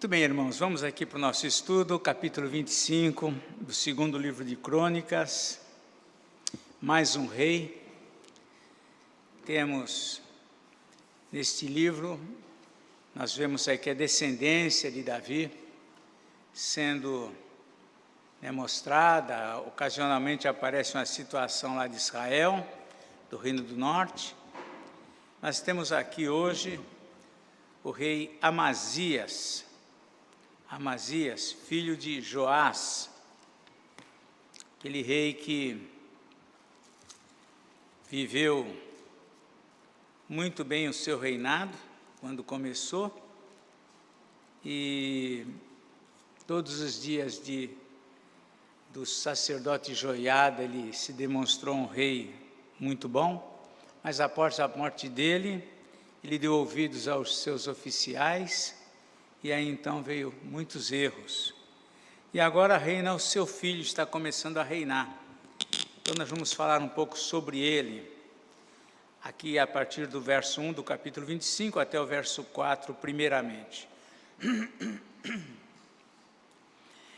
Muito bem, irmãos, vamos aqui para o nosso estudo, capítulo 25 do segundo livro de Crônicas. Mais um rei. Temos neste livro, nós vemos aqui a descendência de Davi sendo mostrada. Ocasionalmente aparece uma situação lá de Israel, do Reino do Norte. Nós temos aqui hoje o rei Amazias, filho de Joás, aquele rei que viveu muito bem o seu reinado quando começou, e todos os dias do sacerdote Joiada ele se demonstrou um rei muito bom, mas após a morte dele, ele deu ouvidos aos seus oficiais, e aí então veio muitos erros. E agora reina o seu filho, está começando a reinar. Então nós vamos falar um pouco sobre ele, aqui a partir do verso 1 do capítulo 25 até o verso 4, primeiramente.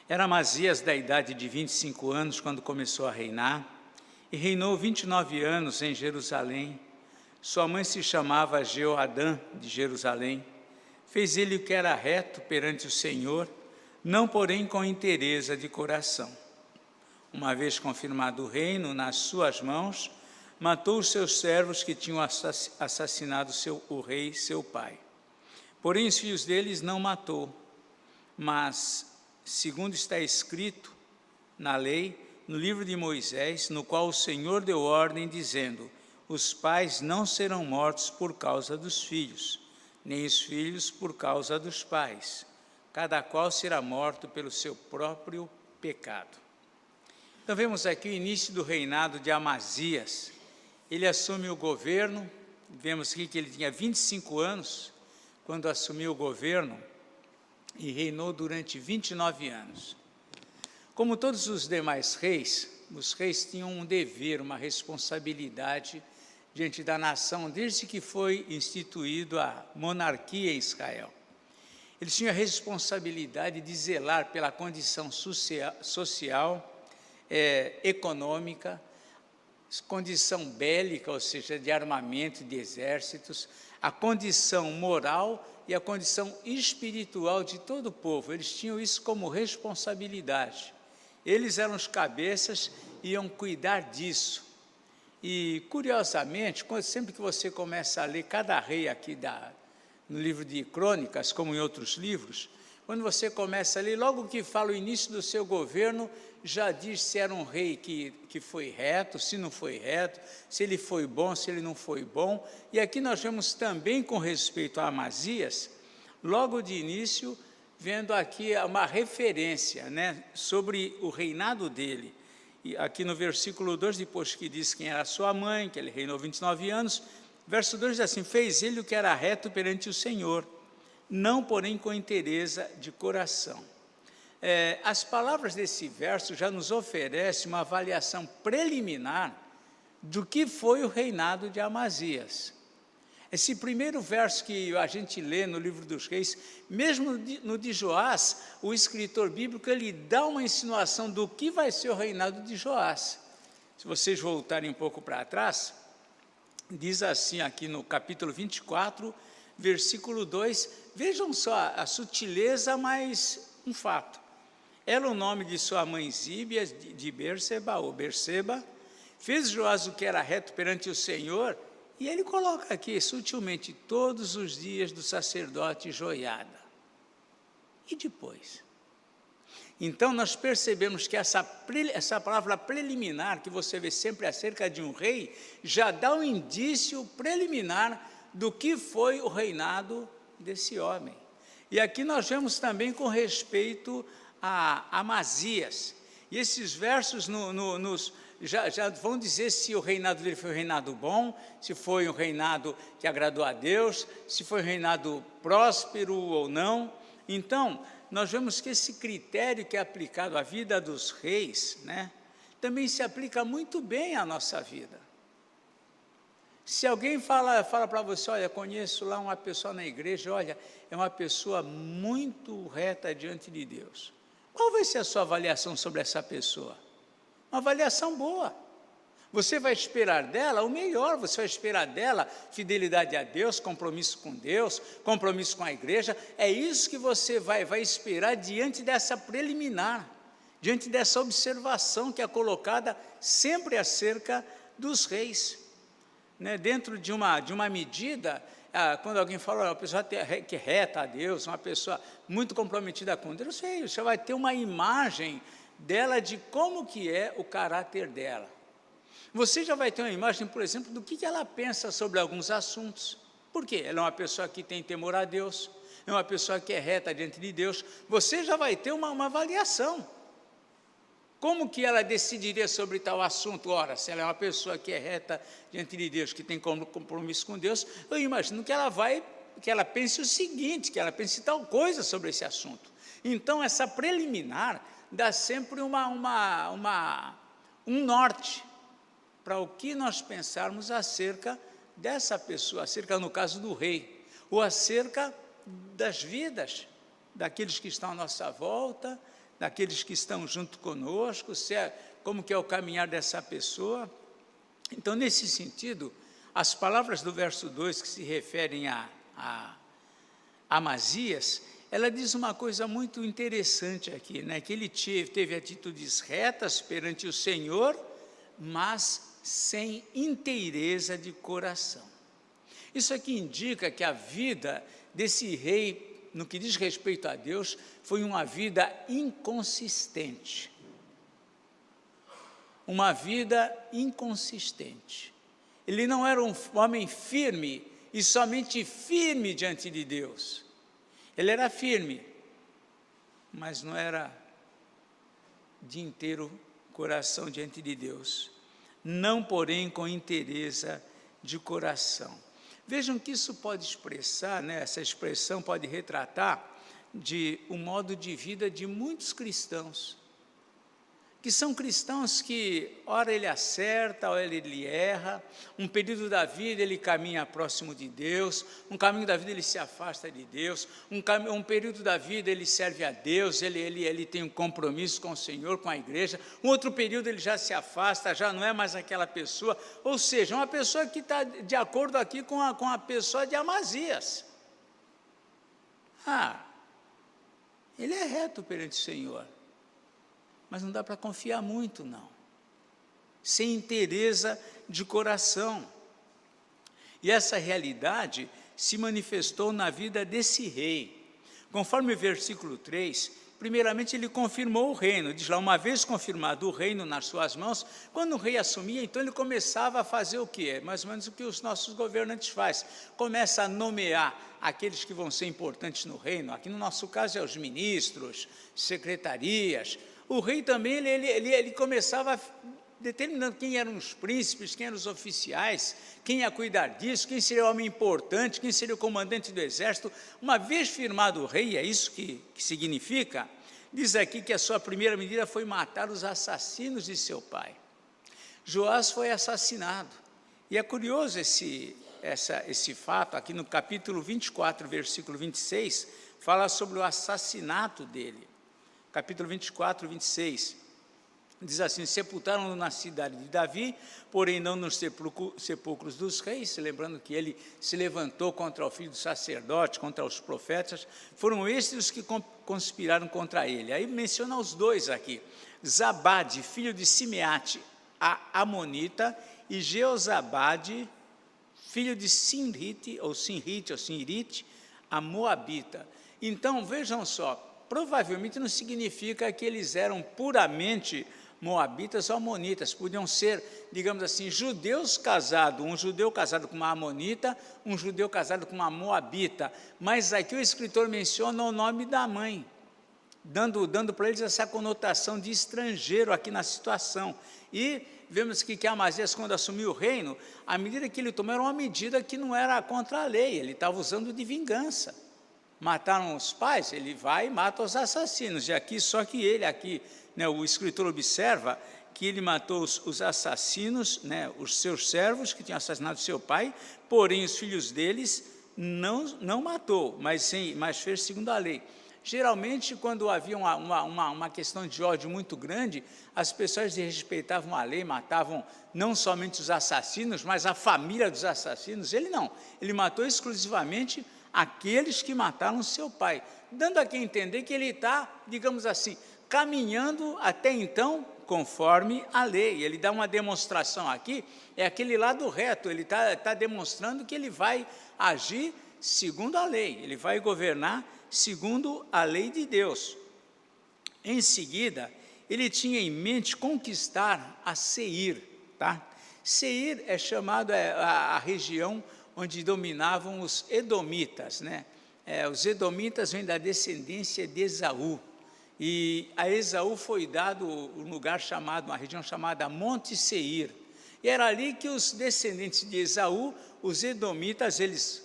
Era Amazias da idade de 25 anos quando começou a reinar, e reinou 29 anos em Jerusalém. Sua mãe se chamava Jeoadã de Jerusalém. Fez ele o que era reto perante o Senhor, não porém com inteireza de coração. Uma vez confirmado o reino nas suas mãos, matou os seus servos que tinham assassinado o rei, seu pai. Porém, os filhos deles não matou, mas, segundo está escrito na lei, no livro de Moisés, no qual o Senhor deu ordem, dizendo: os pais não serão mortos por causa dos filhos, nem os filhos por causa dos pais. Cada qual será morto pelo seu próprio pecado. Então vemos aqui o início do reinado de Amazias. Ele assume o governo, vemos aqui que ele tinha 25 anos, quando assumiu o governo, e reinou durante 29 anos. Como todos os demais reis, os reis tinham um dever, uma responsabilidade diante da nação, desde que foi instituído a monarquia em Israel. Eles tinham a responsabilidade de zelar pela condição social, econômica, condição bélica, ou seja, de armamento de exércitos, a condição moral e a condição espiritual de todo o povo. Eles tinham isso como responsabilidade. Eles eram os cabeças e iam cuidar disso. E, curiosamente, sempre que você começa a ler cada rei aqui no livro de Crônicas, como em outros livros, quando você começa a ler, logo que fala o início do seu governo, já diz se era um rei que foi reto, se não foi reto, se ele foi bom, se ele não foi bom. E aqui nós vemos também, com respeito a Amazias, logo de início, vendo aqui uma referência, sobre o reinado dele. E aqui no versículo 2, depois que diz quem era sua mãe, que ele reinou 29 anos, verso 2 diz assim: fez ele o que era reto perante o Senhor, não porém com inteireza de coração. As palavras desse verso já nos oferecem uma avaliação preliminar do que foi o reinado de Amazias. Esse primeiro verso que a gente lê no livro dos reis, mesmo no de Joás, o escritor bíblico ele dá uma insinuação do que vai ser o reinado de Joás. Se vocês voltarem um pouco para trás, diz assim aqui no capítulo 24, versículo 2, vejam só a sutileza, mas um fato. Era o nome de sua mãe Zíbias de Berseba, ou Berseba, fez Joás o que era reto perante o Senhor. E ele coloca aqui, sutilmente, todos os dias do sacerdote Joiada. E depois? Então, nós percebemos que essa palavra preliminar, que você vê sempre acerca de um rei, já dá um indício preliminar do que foi o reinado desse homem. E aqui nós vemos também com respeito a Amazias. E esses versos já vão dizer se o reinado dele foi um reinado bom, se foi um reinado que agradou a Deus, se foi um reinado próspero ou não. Então, nós vemos que esse critério que é aplicado à vida dos reis, também se aplica muito bem à nossa vida. Se alguém fala para você, olha, conheço lá uma pessoa na igreja, olha, é uma pessoa muito reta diante de Deus. Qual vai ser a sua avaliação sobre essa pessoa? Uma avaliação boa. Você vai esperar dela o melhor, você vai esperar dela fidelidade a Deus, compromisso com Deus, compromisso com a igreja. É isso que você vai esperar diante dessa preliminar, diante dessa observação que é colocada sempre acerca dos reis. Dentro de uma medida, quando alguém fala, uma pessoa que é reta a Deus, uma pessoa muito comprometida com Deus, você vai ter uma imagem dela de como que é o caráter dela. Você já vai ter uma imagem, por exemplo, do que ela pensa sobre alguns assuntos. Por quê? Ela é uma pessoa que tem temor a Deus, é uma pessoa que é reta diante de Deus. Você já vai ter uma avaliação. Como que ela decidiria sobre tal assunto? Ora, se ela é uma pessoa que é reta diante de Deus, que tem compromisso com Deus, eu imagino que ela pense o seguinte, que ela pense tal coisa sobre esse assunto. Então, essa preliminar dá sempre um norte para o que nós pensarmos acerca dessa pessoa, acerca, no caso do rei, ou acerca das vidas daqueles que estão à nossa volta, daqueles que estão junto conosco, como que é o caminhar dessa pessoa. Então, nesse sentido, as palavras do verso 2 que se referem a Amazias, ela diz uma coisa muito interessante aqui, que ele teve atitudes retas perante o Senhor, mas sem inteireza de coração. Isso aqui indica que a vida desse rei, no que diz respeito a Deus, foi uma vida inconsistente. Uma vida inconsistente. Ele não era um homem firme, e somente firme diante de Deus. Ele era firme, mas não era de inteiro coração diante de Deus. Não, porém, com inteireza de coração. Vejam que isso pode expressar, essa expressão pode retratar de um modo de vida de muitos cristãos, que são cristãos que, ora ele acerta, ora ele erra, um período da vida ele caminha próximo de Deus, um caminho da vida ele se afasta de Deus, um período da vida ele serve a Deus, ele tem um compromisso com o Senhor, com a igreja, um outro período ele já se afasta, já não é mais aquela pessoa, ou seja, uma pessoa que está de acordo aqui com a pessoa de Amazias. Ele é reto perante o Senhor, mas não dá para confiar muito, não. Sem inteireza de coração. E essa realidade se manifestou na vida desse rei. Conforme o versículo 3, primeiramente ele confirmou o reino. Diz lá, uma vez confirmado o reino nas suas mãos, quando o rei assumia, então ele começava a fazer o quê? Mais ou menos o que os nossos governantes fazem. Começa a nomear aqueles que vão ser importantes no reino. Aqui no nosso caso é os ministros, secretarias. O rei também, ele começava determinando quem eram os príncipes, quem eram os oficiais, quem ia cuidar disso, quem seria o homem importante, quem seria o comandante do exército. Uma vez firmado o rei, é isso que significa, diz aqui que a sua primeira medida foi matar os assassinos de seu pai. Joás foi assassinado, e é curioso esse fato, aqui no capítulo 24, versículo 26, fala sobre o assassinato dele. Capítulo 24, 26, diz assim, sepultaram-no na cidade de Davi, porém não nos sepulcros dos reis, lembrando que ele se levantou contra o filho do sacerdote, contra os profetas, foram estes os que conspiraram contra ele. Aí menciona os dois aqui, Zabade, filho de Simeate, a Amonita, e Jeozabade, filho de Sinrite, a Moabita. Então, vejam só, provavelmente não significa que eles eram puramente moabitas ou amonitas, podiam ser, digamos assim, judeus casados, um judeu casado com uma amonita, um judeu casado com uma moabita, mas aqui o escritor menciona o nome da mãe, dando para eles essa conotação de estrangeiro aqui na situação. E vemos que Amazias, quando assumiu o reino, a medida que ele tomou era uma medida que não era contra a lei, ele estava usando de vingança. Mataram os pais, ele vai e mata os assassinos. E aqui, só que ele, o escritor observa que ele matou os assassinos, né, os seus servos que tinham assassinado seu pai, porém os filhos deles não matou, mas fez segundo a lei. Geralmente, quando havia uma questão de ódio muito grande, as pessoas desrespeitavam a lei, matavam não somente os assassinos, mas a família dos assassinos. Ele não, ele matou exclusivamente aqueles que mataram seu pai, dando a quem entender que ele está, digamos assim, caminhando até então conforme a lei. Ele dá uma demonstração aqui, é aquele lado reto, ele está demonstrando que ele vai agir segundo a lei, ele vai governar segundo a lei de Deus. Em seguida, ele tinha em mente conquistar a Seir, tá? Seir é chamado a região onde dominavam os edomitas, né? Os edomitas vêm da descendência de Esaú, e a Esaú foi dado um lugar chamado, uma região chamada Monte Seir, e era ali que os descendentes de Esaú, os edomitas, eles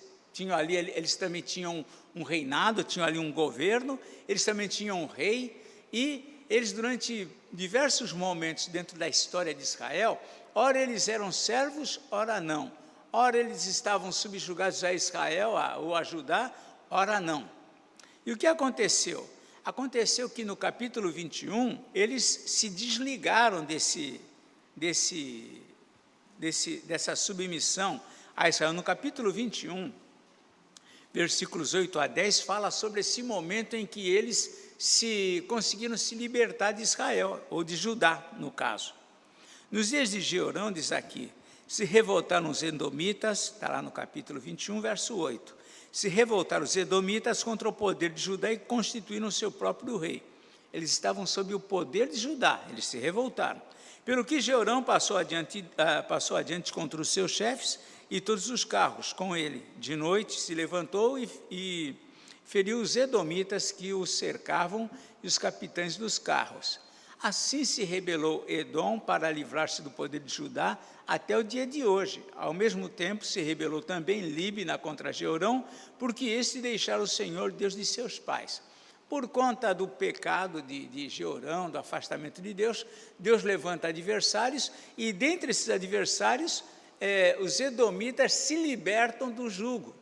também tinham um reinado, tinham ali um governo, eles também tinham um rei, e eles durante diversos momentos dentro da história de Israel, ora eles eram servos, ora não, ora eles estavam subjugados a Israel ou a Judá, ora não. E o que aconteceu? Aconteceu que no capítulo 21, eles se desligaram dessa submissão a Israel. No capítulo 21, versículos 8 a 10, fala sobre esse momento em que eles conseguiram se libertar de Israel, ou de Judá, no caso. Nos dias de Jeorão, diz aqui, se revoltaram os edomitas, está lá no capítulo 21, verso 8, se revoltaram os edomitas contra o poder de Judá e constituíram o seu próprio rei. Eles estavam sob o poder de Judá, eles se revoltaram. Pelo que Jeorão passou adiante contra os seus chefes e todos os carros com ele. De noite se levantou e feriu os edomitas que os cercavam e os capitães dos carros. Assim se rebelou Edom para livrar-se do poder de Judá até o dia de hoje. Ao mesmo tempo se rebelou também Líbina contra Jeorão, porque este deixara o Senhor, Deus de seus pais. Por conta do pecado de Jeorão, do afastamento de Deus, Deus levanta adversários, e dentre esses adversários, os edomitas se libertam do jugo.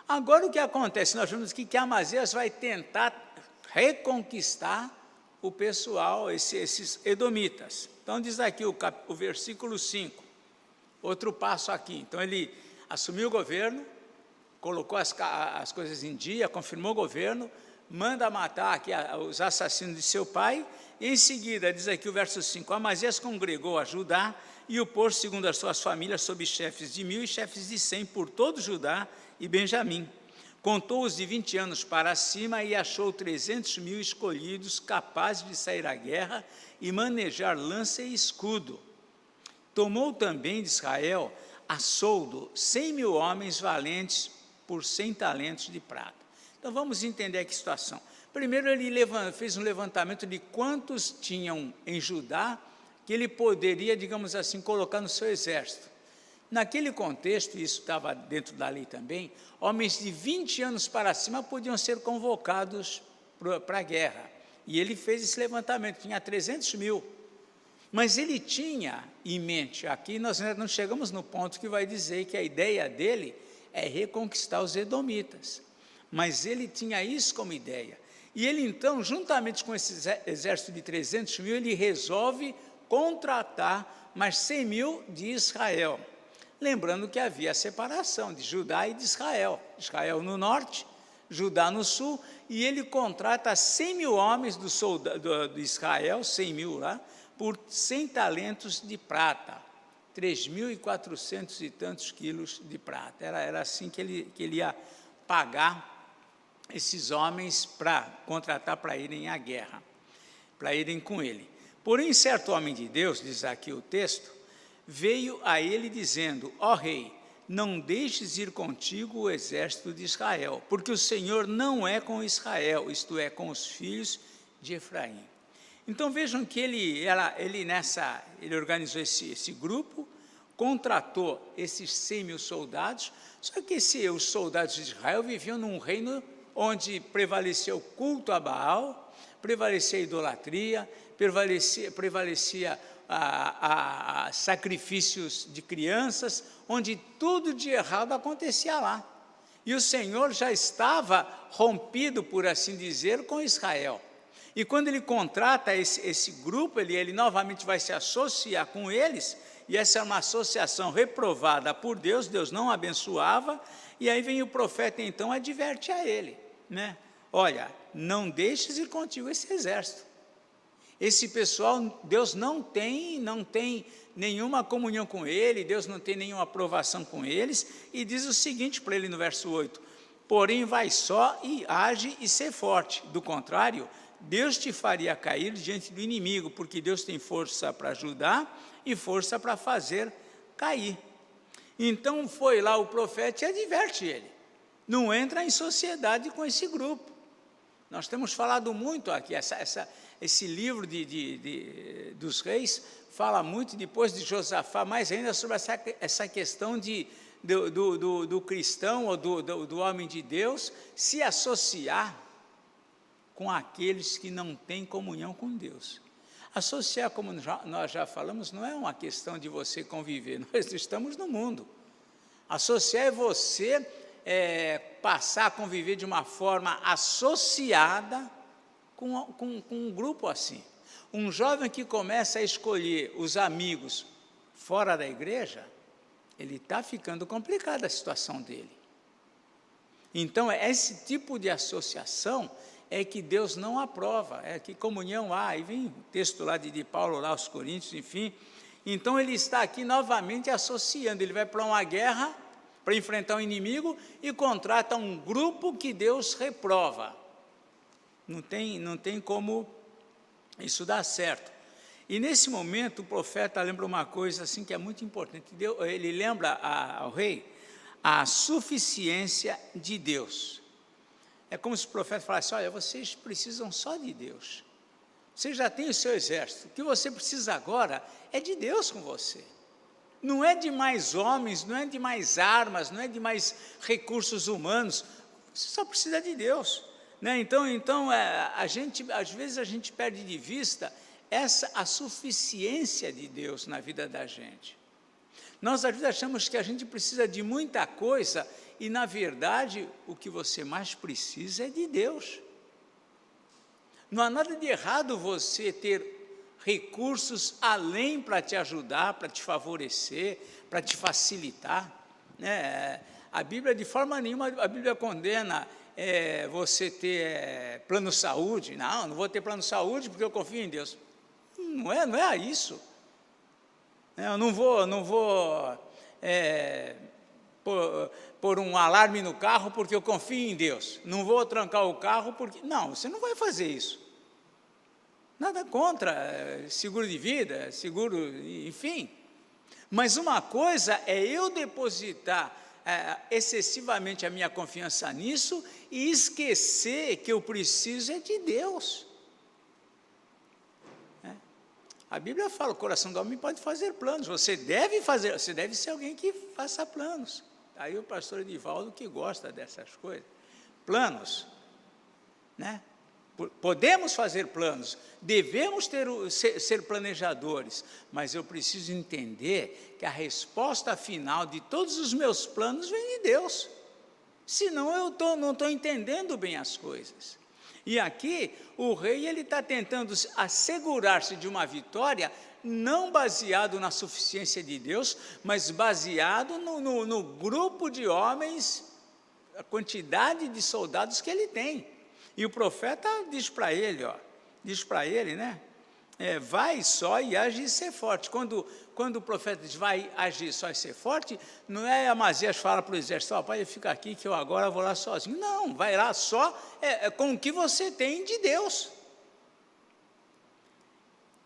Agora o que acontece? Nós vemos que Amazias vai tentar reconquistar o pessoal, esses edomitas. Então diz aqui o versículo 5, outro passo aqui. Então ele assumiu o governo, colocou as coisas em dia, confirmou o governo, manda matar aqui os assassinos de seu pai, e em seguida, diz aqui o verso 5, Amazias congregou a Judá e o pôs segundo as suas famílias sob chefes de 1000 e chefes de 100 por todo Judá e Benjamim. Contou-os de 20 anos para cima e achou 300.000 escolhidos, capazes de sair à guerra e manejar lança e escudo. Tomou também de Israel a soldo 100.000 homens valentes por 100 talentos de prata. Então vamos entender aqui a situação. Primeiro ele fez um levantamento de quantos tinham em Judá que ele poderia, digamos assim, colocar no seu exército. Naquele contexto, isso estava dentro da lei também, homens de 20 anos para cima podiam ser convocados para a guerra. E ele fez esse levantamento, tinha 300.000. Mas ele tinha em mente, aqui nós ainda não chegamos no ponto que vai dizer que a ideia dele é reconquistar os edomitas. Mas ele tinha isso como ideia. E ele então, juntamente com esse exército de 300.000, ele resolve contratar mais 100.000 de Israel. Lembrando que havia a separação de Judá e de Israel. Israel no norte, Judá no sul, e ele contrata 100.000 homens de Israel, 100.000 lá, por 100 talentos de prata, 3.400 e tantos quilos de prata. Era assim que ele ia pagar esses homens para contratar para irem à guerra, para irem com ele. Porém, certo homem de Deus, diz aqui o texto, veio a ele dizendo, ó rei, não deixes ir contigo o exército de Israel, porque o Senhor não é com Israel, isto é, com os filhos de Efraim. Então vejam que ele organizou esse grupo, contratou esses 100.000 soldados, só que os soldados de Israel viviam num reino onde prevalecia o culto a Baal, prevalecia a idolatria, prevalecia a sacrifícios de crianças, onde tudo de errado acontecia lá. E o Senhor já estava rompido, por assim dizer, com Israel. E quando ele contrata esse grupo, ele novamente vai se associar com eles, e essa é uma associação reprovada por Deus, Deus não abençoava, e aí vem o profeta, então, adverte a ele, né? Olha, não deixes ir contigo esse exército. Esse pessoal, Deus não tem nenhuma comunhão com ele, Deus não tem nenhuma aprovação com eles, e diz o seguinte para ele no verso 8, porém vai só e age e ser forte, do contrário, Deus te faria cair diante do inimigo, porque Deus tem força para ajudar e força para fazer cair. Então foi lá o profeta e adverte ele, não entra em sociedade com esse grupo. Nós temos falado muito aqui, esse livro dos reis fala muito, depois de Josafá, mais ainda sobre essa questão do cristão ou do homem de Deus se associar com aqueles que não têm comunhão com Deus. Associar, como nós já falamos, não é uma questão de você conviver, nós estamos no mundo. Associar é você passar a conviver de uma forma associada com um grupo assim. Um jovem que começa a escolher os amigos fora da igreja, ele está ficando complicada a situação dele. Então, esse tipo de associação é que Deus não aprova, é que comunhão há, aí vem o texto lá de Paulo, lá aos Coríntios, enfim. Então, ele está aqui novamente associando, ele vai para uma guerra, para enfrentar um inimigo, e contrata um grupo que Deus reprova. Não tem como isso dar certo. E nesse momento o profeta lembra uma coisa assim que é muito importante. Ele lembra ao rei a suficiência de Deus. É como se o profeta falasse, olha, vocês precisam só de Deus. Você já tem o seu exército. O que você precisa agora é de Deus com você. Não é de mais homens, não é de mais armas, não é de mais recursos humanos. Você só precisa de Deus. Né? Então às vezes a gente perde de vista a suficiência de Deus na vida da gente. Nós às vezes achamos que a gente precisa de muita coisa e, na verdade, o que você mais precisa é de Deus. Não há nada de errado você ter recursos além para te ajudar, para te favorecer, para te facilitar. Né? A Bíblia, de forma nenhuma, a Bíblia condena você ter plano de saúde. Não vou ter plano de saúde porque eu confio em Deus. Não é isso. Eu não vou pôr um alarme no carro porque eu confio em Deus. Não vou trancar o carro porque... Não, você não vai fazer isso. Nada contra seguro de vida, seguro, enfim. Mas uma coisa é eu depositar excessivamente a minha confiança nisso e esquecer que eu preciso é de Deus. A Bíblia fala, o coração do homem pode fazer planos, você deve ser alguém que faça planos. Aí o pastor Edivaldo que gosta dessas coisas. Planos, né? Podemos fazer planos, devemos ser planejadores, mas eu preciso entender que a resposta final de todos os meus planos vem de Deus. Senão eu não estou entendendo bem as coisas. E aqui o rei está tentando assegurar-se de uma vitória, não baseado na suficiência de Deus, mas baseado no grupo de homens, a quantidade de soldados que ele tem. E o profeta diz para ele, né? Vai só e age e ser forte. Quando o profeta diz vai agir só e ser forte, não é Amazias fala para o exército, pai, fica aqui que eu agora vou lá sozinho. Não, vai lá só com o que você tem de Deus.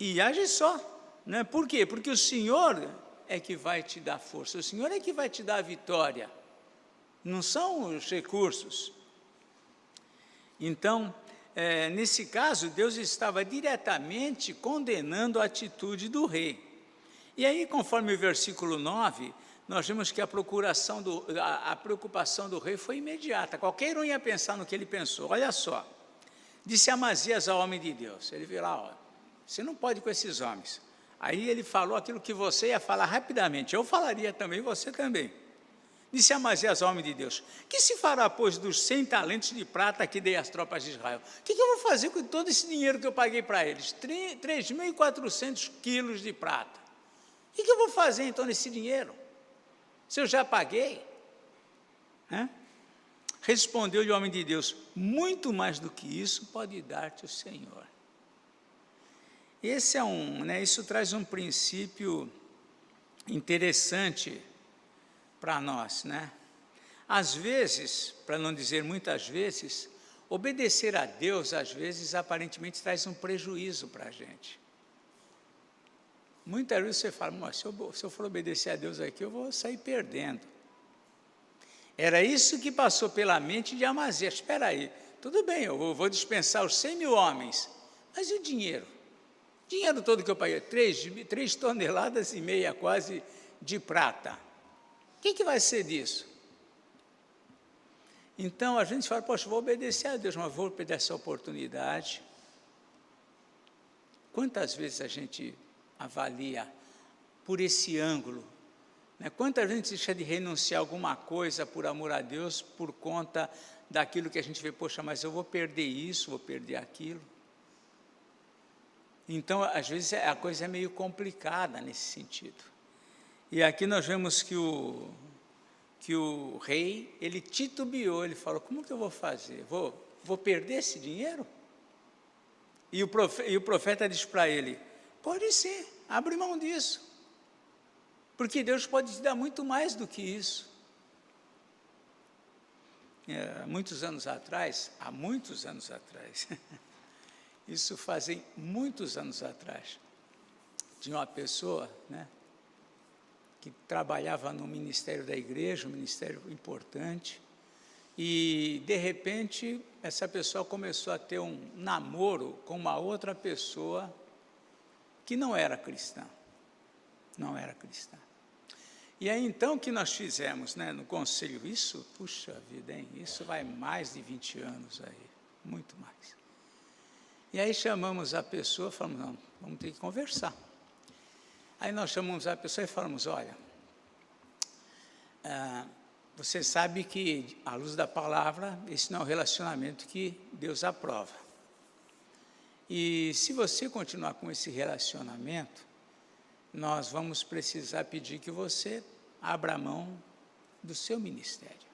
E age só. Né? Por quê? Porque o Senhor é que vai te dar força, o Senhor é que vai te dar a vitória. Não são os recursos. Então, nesse caso, Deus estava diretamente condenando a atitude do rei. E aí, conforme o versículo 9, nós vemos que a preocupação do rei foi imediata. Qualquer um ia pensar no que ele pensou. Olha só, disse Amazias ao homem de Deus, ele viu lá, você não pode ir com esses homens. Aí ele falou aquilo que você ia falar rapidamente, eu falaria também, você também. Disse Amazias, homem de Deus: que se fará, pois, dos 100 talentos de prata que dei às tropas de Israel? O que eu vou fazer com todo esse dinheiro que eu paguei para eles? 3.400 quilos de prata. O que eu vou fazer, então, nesse dinheiro? Se eu já paguei? Respondeu-lhe o homem de Deus: muito mais do que isso pode dar-te o Senhor. Esse isso traz um princípio interessante para nós, Às vezes, para não dizer muitas vezes, obedecer a Deus, às vezes, aparentemente traz um prejuízo para a gente. Muitas vezes você fala: se eu for obedecer a Deus aqui, eu vou sair perdendo. Era isso que passou pela mente de Amazias. Espera aí, tudo bem, eu vou dispensar os 100.000 homens, mas e o dinheiro? O dinheiro todo que eu paguei, 3 toneladas e meia quase de prata. O que vai ser disso? Então a gente fala: poxa, vou obedecer a Deus, mas vou perder essa oportunidade. Quantas vezes a gente avalia por esse ângulo? Quantas vezes a gente deixa de renunciar a alguma coisa por amor a Deus, por conta daquilo que a gente vê: poxa, mas eu vou perder isso, vou perder aquilo. Então, às vezes, a coisa é meio complicada nesse sentido. E aqui nós vemos que o rei, ele titubeou, ele falou: como que eu vou fazer? Vou perder esse dinheiro? E o profeta diz para ele: pode ser, abre mão disso, porque Deus pode te dar muito mais do que isso. Há muitos anos atrás, isso fazem muitos anos atrás, tinha uma pessoa, que trabalhava no ministério da igreja, um ministério importante, e, de repente, essa pessoa começou a ter um namoro com uma outra pessoa que não era cristã. E aí, então, o que nós fizemos, no conselho? Isso, puxa vida, hein? Isso vai mais de 20 anos aí, muito mais. E aí chamamos a pessoa, falamos: não, vamos ter que conversar. Aí nós chamamos a pessoa e falamos: olha, você sabe que, à luz da palavra, esse não é um relacionamento que Deus aprova. E se você continuar com esse relacionamento, nós vamos precisar pedir que você abra mão do seu ministério.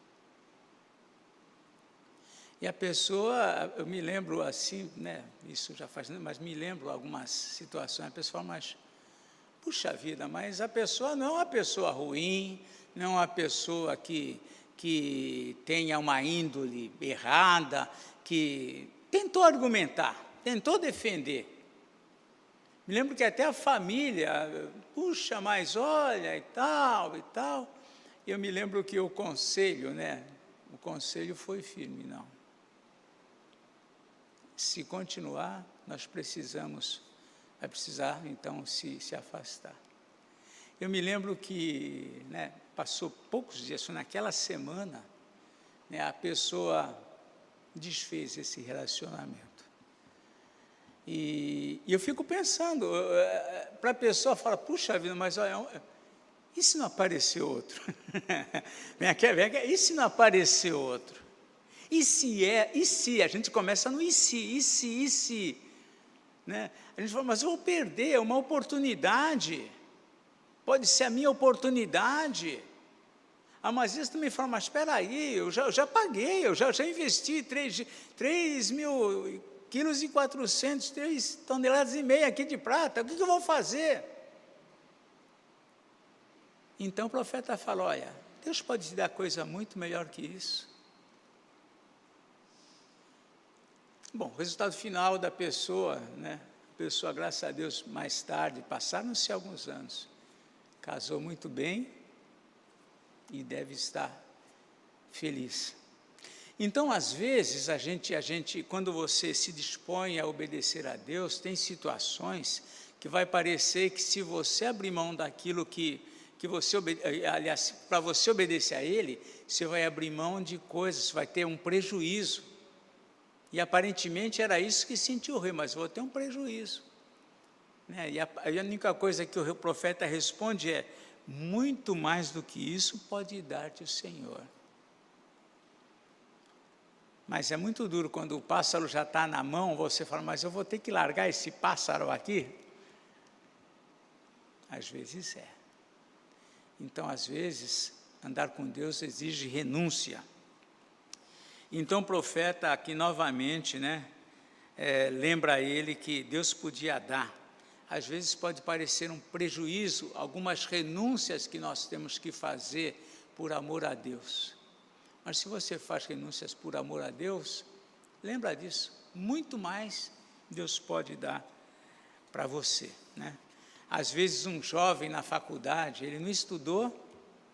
E a pessoa, eu me lembro assim, isso já faz, mas me lembro algumas situações, a pessoa fala: mas, puxa vida, mas a pessoa não é uma pessoa ruim, não é uma pessoa que tenha uma índole errada, que tentou argumentar, tentou defender. Me lembro que até a família: puxa, mas olha, e tal. E eu me lembro que o conselho foi firme: não. Se continuar, vai precisar, então, se afastar. Eu me lembro que, passou poucos dias, foi naquela semana, a pessoa desfez esse relacionamento. E eu fico pensando, para a pessoa falar: puxa vida, mas olha, e se não aparecer outro? Vem cá, e se não aparecer outro? E se? A gente começa no e se? A gente fala: mas eu vou perder uma oportunidade, pode ser a minha oportunidade. Amazias também fala: mas espera aí, eu já paguei, eu já investi 3.400 quilos, 3 toneladas e meia aqui de prata, o que eu vou fazer? Então o profeta fala: olha, Deus pode te dar coisa muito melhor que isso. Bom, o resultado final da pessoa, a pessoa, graças a Deus, mais tarde, passaram-se alguns anos, casou muito bem e deve estar feliz. Então, às vezes, a gente, quando você se dispõe a obedecer a Deus, tem situações que vai parecer que, se você abrir mão daquilo que você, aliás, para você obedecer a Ele, você vai abrir mão de coisas, você vai ter um prejuízo. E aparentemente era isso que sentiu o rei: mas vou ter um prejuízo. né? E a única coisa que o profeta responde é: muito mais do que isso pode dar-te o Senhor. Mas é muito duro quando o pássaro já está na mão, você fala: mas eu vou ter que largar esse pássaro aqui? Às vezes é. Então, às vezes, andar com Deus exige renúncia. Então, o profeta aqui novamente, né, lembra a ele que Deus podia dar. Às vezes pode parecer um prejuízo, algumas renúncias que nós temos que fazer por amor a Deus. Mas se você faz renúncias por amor a Deus, lembra disso, muito mais Deus pode dar para você, né? Às vezes um jovem na faculdade, ele não estudou,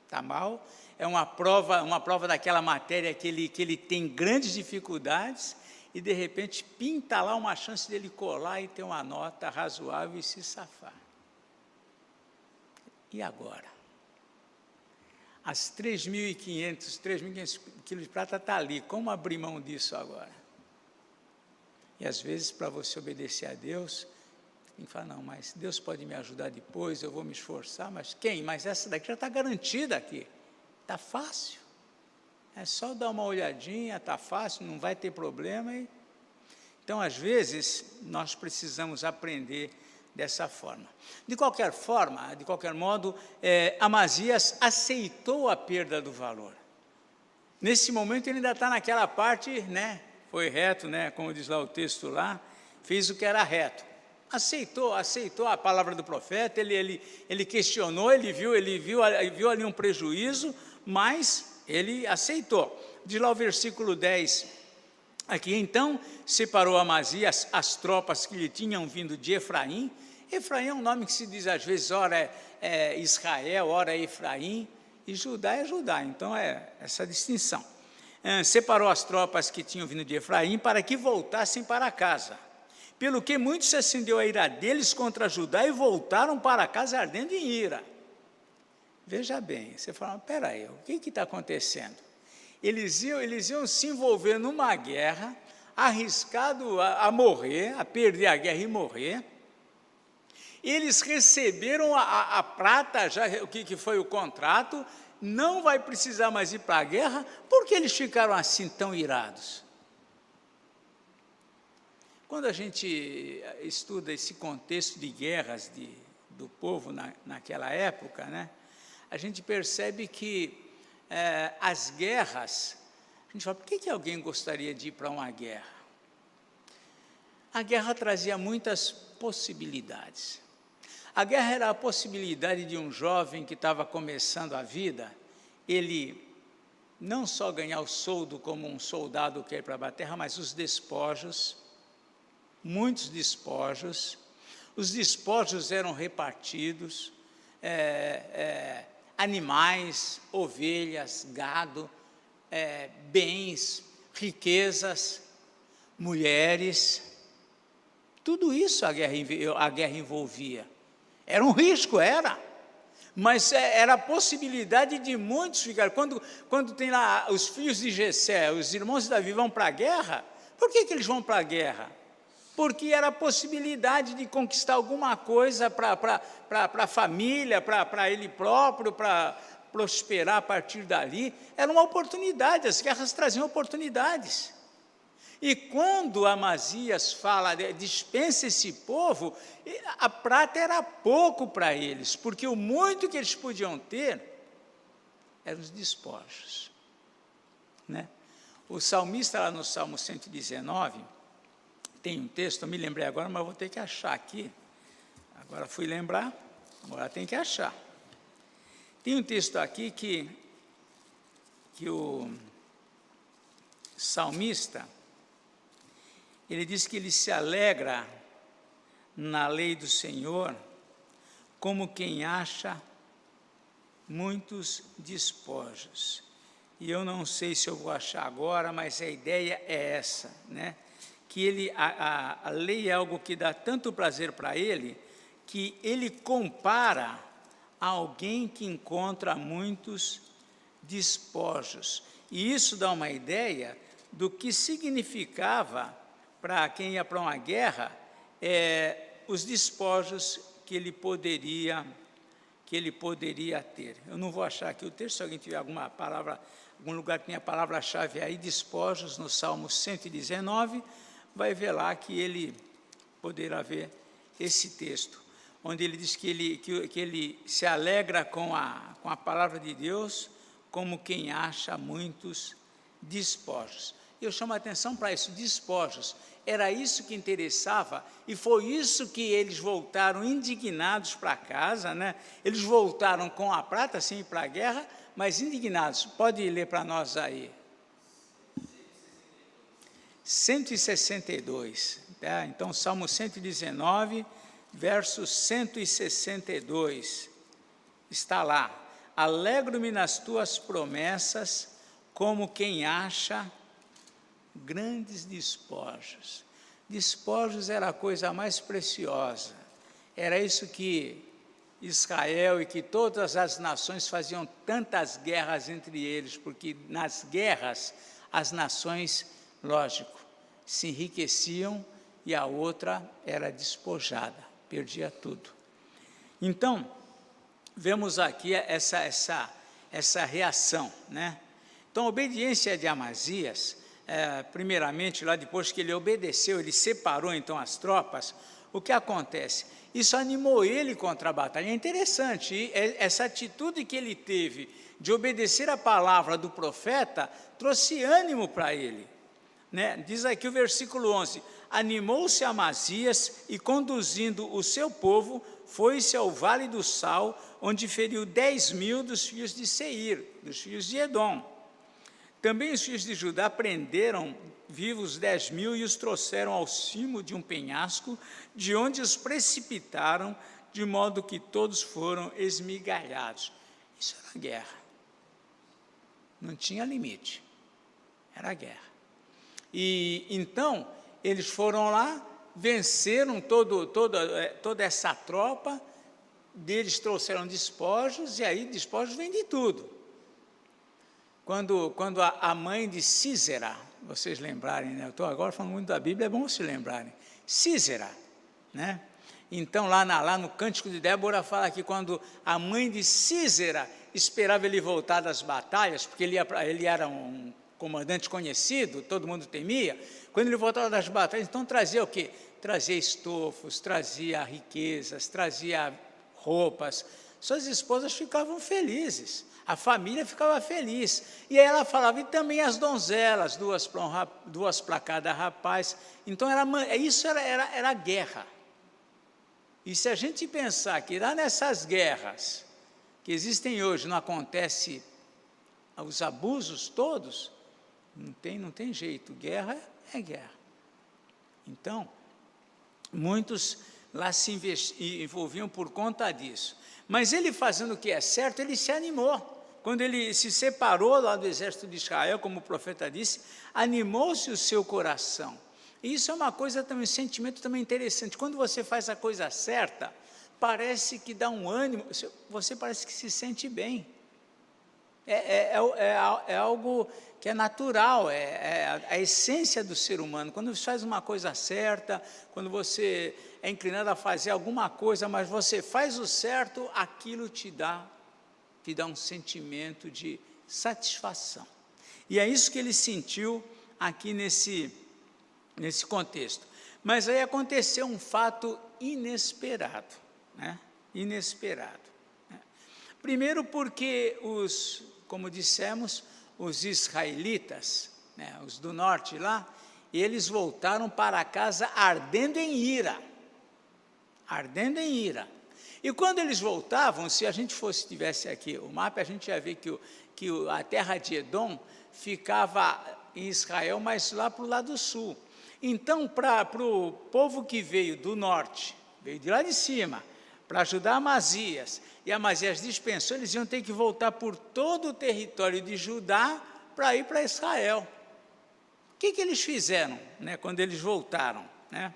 está mal, é uma prova daquela matéria que ele tem grandes dificuldades, e de repente pinta lá uma chance dele colar e ter uma nota razoável e se safar. E agora? As 3.500 quilos de prata está ali, como abrir mão disso agora? E às vezes, para você obedecer a Deus, tem que falar: não, mas Deus pode me ajudar depois, eu vou me esforçar, mas quem? Mas essa daqui já está garantida aqui, está fácil. É só dar uma olhadinha, está fácil, não vai ter problema. Então, às vezes, nós precisamos aprender dessa forma. De qualquer forma, de qualquer modo, Amazias aceitou a perda do valor. Nesse momento, ele ainda está naquela parte, né, foi reto, né, como diz lá o texto lá, fez o que era reto. Aceitou a palavra do profeta, ele questionou, ele viu ali um prejuízo, mas ele aceitou. Diz lá o versículo 10, aqui: então separou Amazias as tropas que lhe tinham vindo de Efraim. Efraim é um nome que se diz às vezes, ora é Israel, ora é Efraim, e Judá é Judá, então é essa distinção. Separou as tropas que tinham vindo de Efraim para que voltassem para casa, pelo que muito se acendeu a ira deles contra Judá e voltaram para casa ardendo em ira. Veja bem, você fala: espera aí, o que está acontecendo? Eles iam se envolver numa guerra, arriscado a morrer, a perder a guerra e morrer. Eles receberam a prata, já o que foi o contrato, não vai precisar mais ir para a guerra. Por que eles ficaram assim tão irados? Quando a gente estuda esse contexto de guerras do povo naquela época, né, a gente percebe que as guerras, a gente fala: por que alguém gostaria de ir para uma guerra? A guerra trazia muitas possibilidades. A guerra era a possibilidade de um jovem que estava começando a vida, ele não só ganhar o soldo como um soldado que ia para a terra, mas os despojos, muitos despojos. Os despojos eram repartidos, animais, ovelhas, gado, bens, riquezas, mulheres, tudo isso a guerra envolvia. Era um risco, mas era a possibilidade de muitos ficar. Quando tem lá os filhos de Jessé, os irmãos de Davi vão para a guerra, por que eles vão para a guerra? Porque era a possibilidade de conquistar alguma coisa para a família, para ele próprio, para prosperar a partir dali. Era uma oportunidade, as guerras traziam oportunidades. E quando Amazias fala: dispensa esse povo, a prata era pouco para eles, porque o muito que eles podiam ter eram os despojos, né? O salmista, lá no Salmo 119, tem um texto, eu me lembrei agora, mas vou ter que achar aqui. Agora fui lembrar, agora tem que achar. Tem um texto aqui que o salmista, ele diz que ele se alegra na lei do Senhor, como quem acha muitos despojos. E eu não sei se eu vou achar agora, mas a ideia é essa, né? Que a lei é algo que dá tanto prazer para ele, que ele compara a alguém que encontra muitos despojos. E isso dá uma ideia do que significava, para quem ia para uma guerra, os despojos que ele poderia ter. Eu não vou achar aqui o texto, se alguém tiver alguma palavra, algum lugar que tenha a palavra-chave aí, despojos, no Salmo 119, vai ver lá que ele poderá ver esse texto, onde ele diz que ele se alegra com a palavra de Deus, como quem acha muitos despojos. Eu chamo a atenção para isso, despojos. Era isso que interessava, e foi isso que eles voltaram indignados para casa, né? Eles voltaram com a prata, sim, para a guerra, mas indignados. Pode ler para nós aí. 162, tá? Então, Salmo 119, verso 162, está lá. Alegro-me nas tuas promessas, como quem acha grandes despojos. Despojos era a coisa mais preciosa. Era isso que Israel e que todas as nações faziam tantas guerras entre eles, porque nas guerras as nações, lógico, se enriqueciam e a outra era despojada, perdia tudo. Então, vemos aqui essa reação, né? Então, a obediência de Amazias, primeiramente, lá depois que ele obedeceu, ele separou então as tropas, o que acontece? Isso animou ele contra a batalha. É interessante, e essa atitude que ele teve de obedecer a palavra do profeta, trouxe ânimo para ele, né? Diz aqui o versículo 11, animou-se Amazias e conduzindo o seu povo, foi-se ao vale do Sal, onde feriu 10.000 dos filhos de Seir, dos filhos de Edom. Também os filhos de Judá prenderam vivos 10.000 e os trouxeram ao cimo de um penhasco, de onde os precipitaram, de modo que todos foram esmigalhados. Isso era guerra. Não tinha limite. Era guerra. E então, eles foram lá, venceram toda essa tropa, deles trouxeram despojos, e aí despojos vem de tudo. Quando a mãe de Sísera, vocês lembrarem, né? Eu estou agora falando muito da Bíblia, é bom se lembrarem. Sísera, né? Então, lá no Cântico de Débora, fala que quando a mãe de Sísera esperava ele voltar das batalhas, porque ele era um comandante conhecido, todo mundo temia, quando ele voltava das batalhas, então trazia o quê? Trazia estofos, trazia riquezas, trazia roupas. Suas esposas ficavam felizes, a família ficava feliz. E aí ela falava, e também as donzelas, duas para cada rapaz. Então, isso era guerra. E se a gente pensar que lá nessas guerras que existem hoje não acontece os abusos todos, não tem jeito, guerra é guerra. Então, muitos lá se envolviam por conta disso. Mas ele, fazendo o que é certo, ele se animou. Quando ele se separou lá do exército de Israel, como o profeta disse, animou-se o seu coração. E isso é uma coisa também, um sentimento também interessante. Quando você faz a coisa certa, parece que dá um ânimo, você parece que se sente bem. É algo que é natural, é a essência do ser humano. Quando você faz uma coisa certa, quando você é inclinado a fazer alguma coisa, mas você faz o certo, aquilo te dá um sentimento de satisfação. E é isso que ele sentiu aqui nesse contexto. Mas aí aconteceu um fato inesperado, né? Inesperado. Primeiro porque como dissemos, os israelitas, né, os do norte lá, eles voltaram para casa ardendo em ira. Ardendo em ira. E quando eles voltavam, se a gente tivesse aqui o mapa, a gente ia ver que a terra de Edom ficava em Israel, mas lá para o lado sul. Então, para o povo que veio do norte, veio de lá de cima, para ajudar Amazias, e Amazias dispensou, eles iam ter que voltar por todo o território de Judá para ir para Israel. O que eles fizeram, né, quando eles voltaram, né?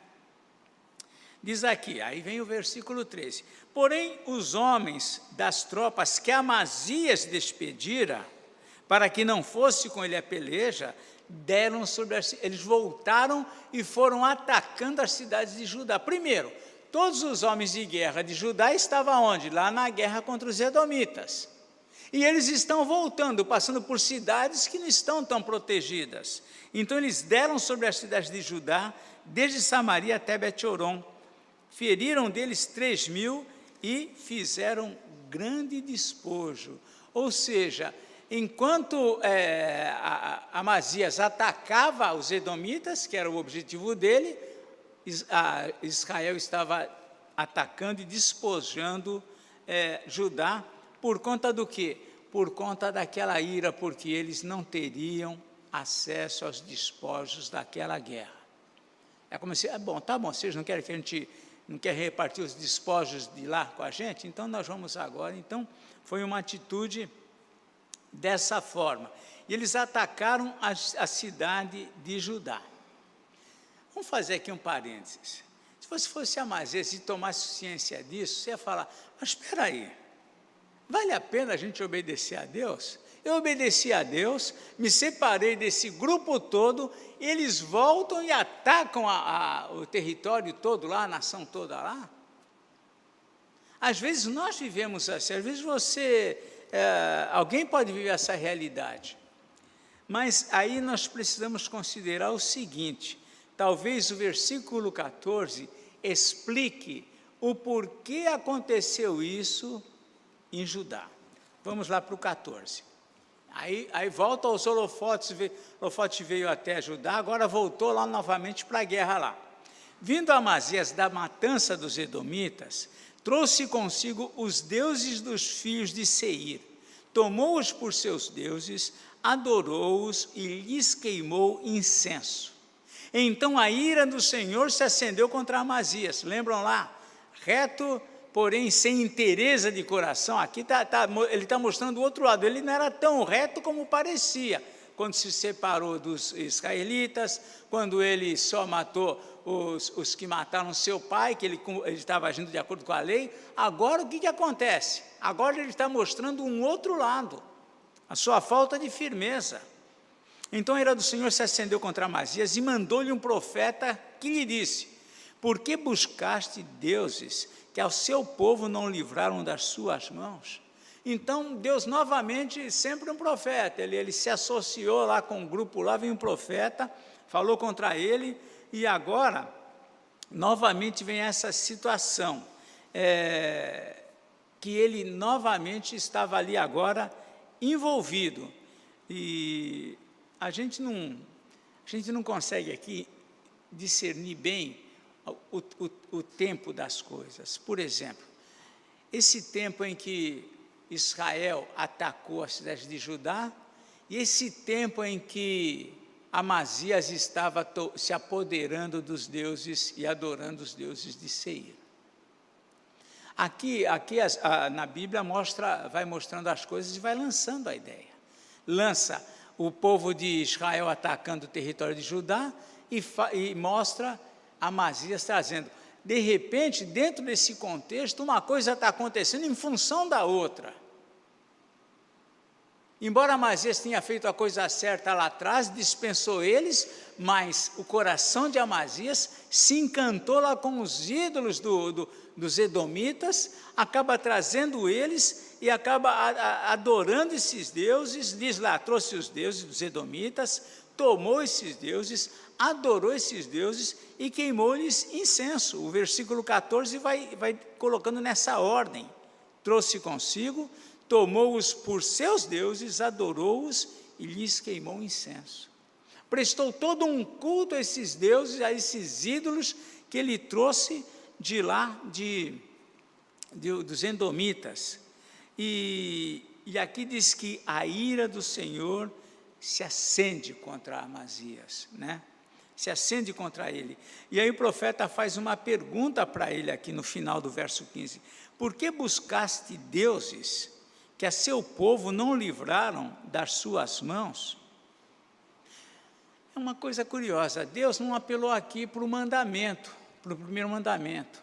Diz aqui, aí vem o versículo 13. Porém, os homens das tropas que Amazias despedira, para que não fosse com ele a peleja, deram sobre eles voltaram e foram atacando as cidades de Judá. Primeiro, todos os homens de guerra de Judá estavam onde? Lá na guerra contra os edomitas. E eles estão voltando, passando por cidades que não estão tão protegidas. Então eles deram sobre as cidades de Judá, desde Samaria até Bet-horon. Feriram deles 3.000 e fizeram grande despojo. Ou seja, enquanto Amazias atacava os edomitas, que era o objetivo dele, Israel estava atacando e despojando Judá, por conta do quê? Por conta daquela ira, porque eles não teriam acesso aos despojos daquela guerra. É como se, tá bom, vocês não querem que a gente, não quer repartir os despojos de lá com a gente? Então nós vamos agora. Então foi uma atitude dessa forma. E eles atacaram a cidade de Judá. Vamos fazer aqui um parênteses. Se você fosse Amazias e tomasse ciência disso, você ia falar, mas espera aí, vale a pena a gente obedecer a Deus? Eu obedeci a Deus, me separei desse grupo todo, eles voltam e atacam o território todo lá, a nação toda lá. Às vezes nós vivemos assim, às vezes alguém pode viver essa realidade. Mas aí nós precisamos considerar o seguinte, talvez o versículo 14 explique o porquê aconteceu isso em Judá. Vamos lá para o 14. Aí volta aos holofotes, o holofote veio até Judá, agora voltou lá novamente para a guerra lá. Vindo Amazias da matança dos edomitas, trouxe consigo os deuses dos filhos de Seir, tomou-os por seus deuses, adorou-os e lhes queimou incenso. Então a ira do Senhor se acendeu contra Amazias, lembram lá? Reto, porém sem inteireza de coração. Aqui ele está mostrando o outro lado, ele não era tão reto como parecia, quando se separou dos israelitas, quando ele só matou os que mataram seu pai, que ele estava agindo de acordo com a lei. Agora o que acontece? Agora ele está mostrando um outro lado, a sua falta de firmeza. Então a ira do Senhor se acendeu contra Amazias e mandou-lhe um profeta que lhe disse, por que buscaste deuses que ao seu povo não livraram das suas mãos? Então Deus novamente, sempre um profeta, ele se associou lá com um grupo, lá vem um profeta, falou contra ele, e agora novamente vem essa situação, que ele novamente estava ali agora envolvido, e a gente não consegue aqui discernir bem o tempo das coisas. Por exemplo, esse tempo em que Israel atacou a cidade de Judá, e esse tempo em que Amazias estava se apoderando dos deuses e adorando os deuses de Seir. Aqui na Bíblia vai mostrando as coisas e vai lançando a ideia. Lança o povo de Israel atacando o território de Judá e mostra Amazias trazendo. De repente, dentro desse contexto, uma coisa está acontecendo em função da outra. Embora Amazias tenha feito a coisa certa lá atrás, dispensou eles, mas o coração de Amazias se encantou lá com os ídolos dos edomitas, acaba trazendo eles e acaba adorando esses deuses, diz lá, trouxe os deuses dos edomitas, tomou esses deuses, adorou esses deuses e queimou-lhes incenso. O versículo 14 vai colocando nessa ordem, trouxe consigo, tomou-os por seus deuses, adorou-os e lhes queimou incenso. Prestou todo um culto a esses deuses, a esses ídolos que ele trouxe de lá, dos edomitas. E aqui diz que a ira do Senhor se acende contra Amazias, né? Se acende contra ele. E aí o profeta faz uma pergunta para ele aqui no final do verso 15. Por que buscaste deuses que a seu povo não livraram das suas mãos? É uma coisa curiosa, Deus não apelou aqui para o mandamento, para o primeiro mandamento.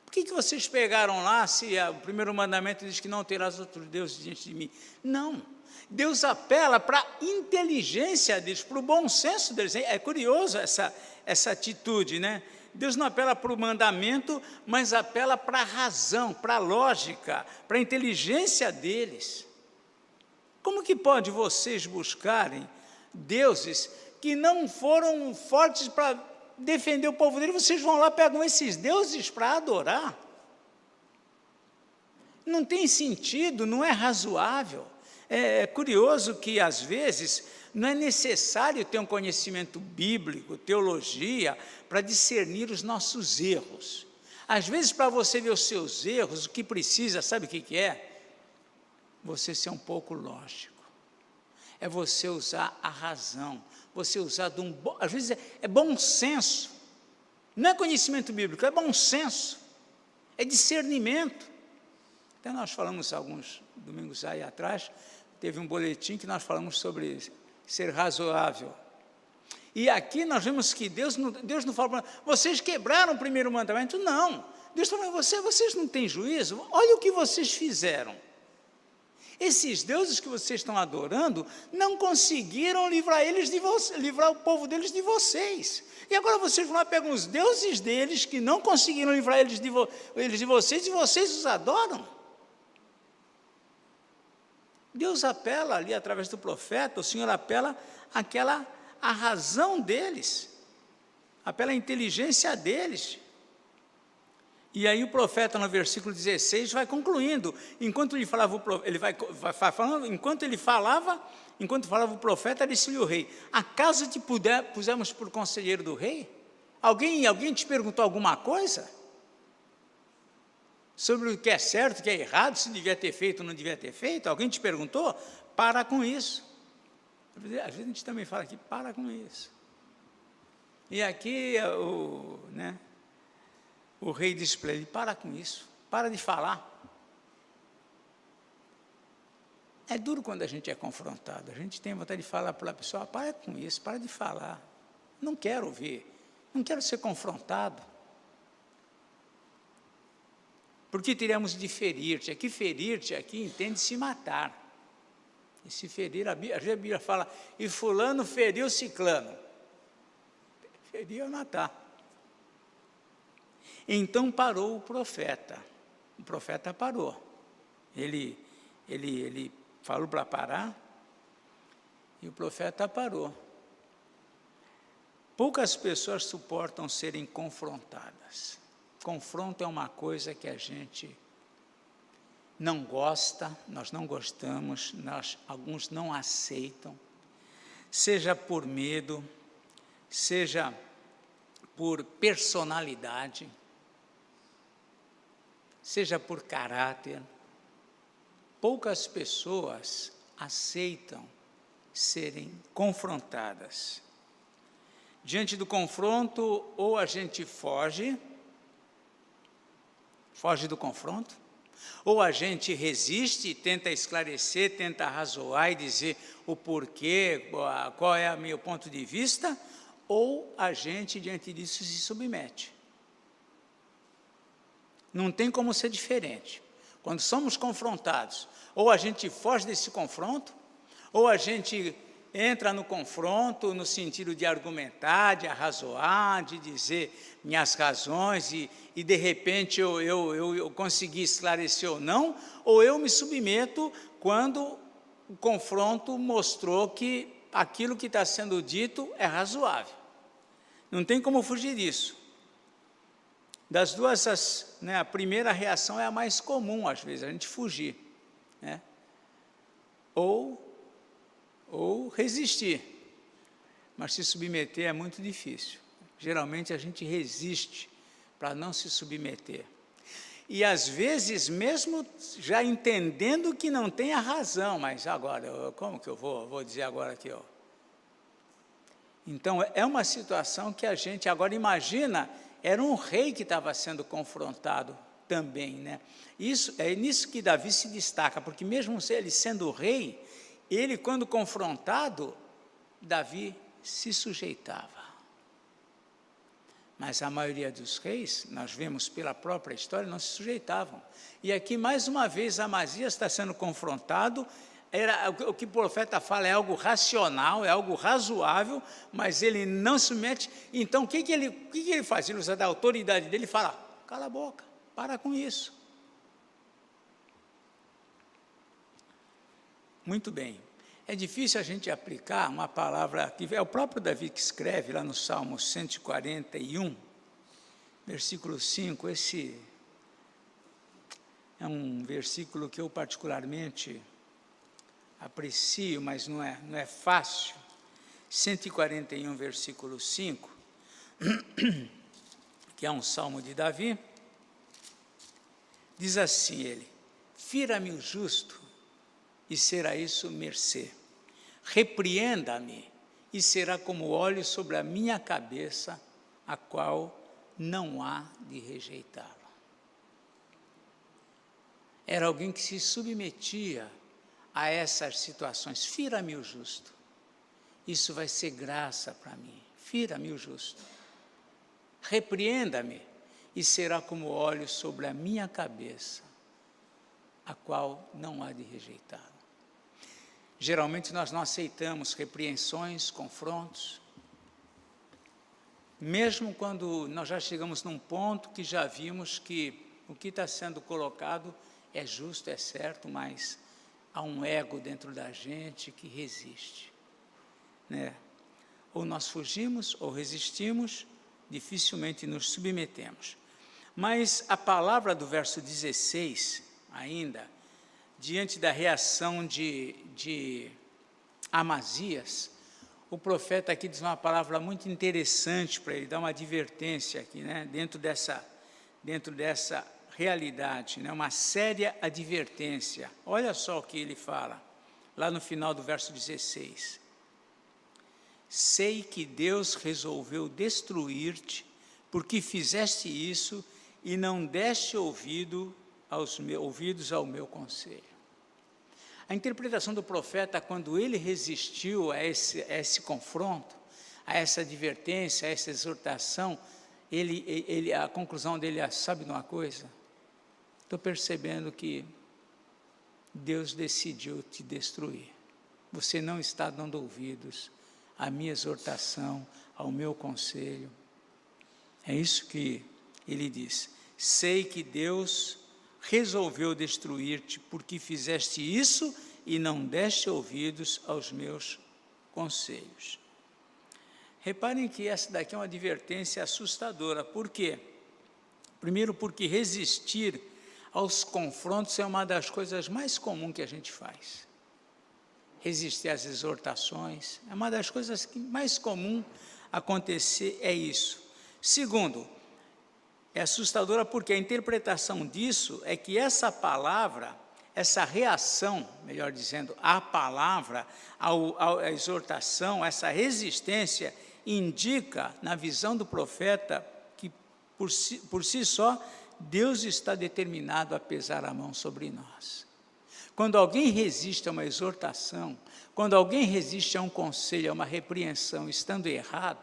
Por que vocês pegaram lá, se o primeiro mandamento diz que não terás outros deuses diante de mim? Não, Deus apela para a inteligência deles, para o bom senso deles. É curioso essa atitude, né? Deus não apela para o mandamento, mas apela para a razão, para a lógica, para a inteligência deles. Como que pode vocês buscarem deuses que não foram fortes para defender o povo dele? Vocês vão lá, pegam esses deuses para adorar? Não tem sentido, não é razoável. É curioso que, às vezes, não é necessário ter um conhecimento bíblico, teologia, para discernir os nossos erros. Às vezes, para você ver os seus erros, o que precisa, sabe o que é? Você ser um pouco lógico. É você usar a razão, você usar às vezes é bom senso. Não é conhecimento bíblico, é bom senso, é discernimento. Até nós falamos alguns domingos aí atrás, teve um boletim que nós falamos sobre ser razoável. E aqui nós vemos que Deus não fala, vocês quebraram o primeiro mandamento. Não, Deus fala, vocês não têm juízo? Olha o que vocês fizeram. Esses deuses que vocês estão adorando não conseguiram livrar livrar o povo deles de vocês. E agora vocês vão lá, pegam os deuses deles que não conseguiram livrar eles de vocês, e vocês os adoram. Deus apela ali através do profeta, o Senhor apela a razão deles, apela a inteligência deles. E aí o profeta, no versículo 16, vai concluindo. Enquanto ele falava, enquanto falava o profeta, disse-lhe o rei: acaso te pusemos por conselheiro do rei? Alguém te perguntou alguma coisa? Sobre o que é certo, o que é errado, se devia ter feito ou não devia ter feito? Alguém te perguntou? Para com isso. Às vezes a gente também fala aqui, para com isso. E aqui o rei disse para ele: para com isso, para de falar. É duro quando a gente é confrontado, a gente tem vontade de falar para a pessoa: para com isso, para de falar, não quero ouvir, não quero ser confrontado. Porque teremos de ferir-te aqui entende-se matar. E se ferir, a Bíblia fala, e fulano feriu ciclano. Ferir é matar. Então parou o profeta parou, ele falou para parar, e o profeta parou. Poucas pessoas suportam serem confrontadas. Confronto é uma coisa que a gente não gosta, nós não gostamos, alguns não aceitam, seja por medo, seja por personalidade, seja por caráter. Poucas pessoas aceitam serem confrontadas. Diante do confronto, ou a gente foge do confronto, ou a gente resiste, tenta esclarecer, tenta arrazoar e dizer o porquê, qual é o meu ponto de vista, ou a gente, diante disso, se submete. Não tem como ser diferente. Quando somos confrontados, ou a gente foge desse confronto, ou a gente entra no confronto no sentido de argumentar, de arrazoar, de dizer minhas razões e de repente eu consegui esclarecer ou eu me submeto quando o confronto mostrou que aquilo que está sendo dito é razoável. Não tem como fugir disso. Das duas, a primeira reação é a mais comum, às vezes, a gente fugir, né? Ou resistir, mas se submeter é muito difícil. Geralmente a gente resiste para não se submeter. E às vezes, mesmo já entendendo que não tem a razão, mas agora, como que eu vou dizer agora aqui, ó? Então, é uma situação que a gente, agora imagina, era um rei que estava sendo confrontado também, né? É nisso que Davi se destaca, porque mesmo ele sendo rei, ele, quando confrontado, Davi se sujeitava. Mas a maioria dos reis, nós vemos pela própria história, não se sujeitavam. E aqui, mais uma vez, Amazias está sendo confrontado, o que o profeta fala é algo racional, é algo razoável, mas ele não se mete. Então, o que ele faz? Ele usa da autoridade dele e fala, cala a boca, para com isso. Muito bem. É difícil a gente aplicar uma palavra, que é o próprio Davi que escreve lá no Salmo 141, versículo 5, esse é um versículo que eu particularmente aprecio, mas não é fácil. 141, versículo 5, que é um salmo de Davi, diz assim ele, fira-me o justo, e será isso mercê. Repreenda-me, e será como óleo sobre a minha cabeça, a qual não há de rejeitá-lo. Era alguém que se submetia a essas situações. Fira-me o justo. Isso vai ser graça para mim. Fira-me o justo. Repreenda-me, e será como óleo sobre a minha cabeça, a qual não há de rejeitá-lo. Geralmente nós não aceitamos repreensões, confrontos, mesmo quando nós já chegamos num ponto que já vimos que o que está sendo colocado é justo, é certo, mas há um ego dentro da gente que resiste, né? Ou nós fugimos ou resistimos, dificilmente nos submetemos. Mas a palavra do verso 16, ainda, diante da reação de Amazias, o profeta aqui diz uma palavra muito interessante para ele, dar uma advertência aqui, né? dentro dessa realidade, né? Uma séria advertência. Olha só o que ele fala, lá no final do verso 16. Sei que Deus resolveu destruir-te, porque fizeste isso e não deste ouvidos ao meu conselho. A interpretação do profeta, quando ele resistiu a esse confronto, a essa advertência, a essa exortação, a conclusão dele é, sabe de uma coisa? Estou percebendo que Deus decidiu te destruir. Você não está dando ouvidos à minha exortação, ao meu conselho. É isso que ele diz. Sei que Deus resolveu destruir-te porque fizeste isso e não deste ouvidos aos meus conselhos. Reparem que essa daqui é uma advertência assustadora. Por quê? Primeiro, porque resistir aos confrontos é uma das coisas mais comuns que a gente faz. Resistir às exortações é uma das coisas que mais comum acontecer, é isso. Segundo, é assustadora porque a interpretação disso é que essa palavra, essa reação, melhor dizendo, à palavra, à exortação, essa resistência, indica, na visão do profeta, que por si só, Deus está determinado a pesar a mão sobre nós. Quando alguém resiste a uma exortação, quando alguém resiste a um conselho, a uma repreensão, estando errado,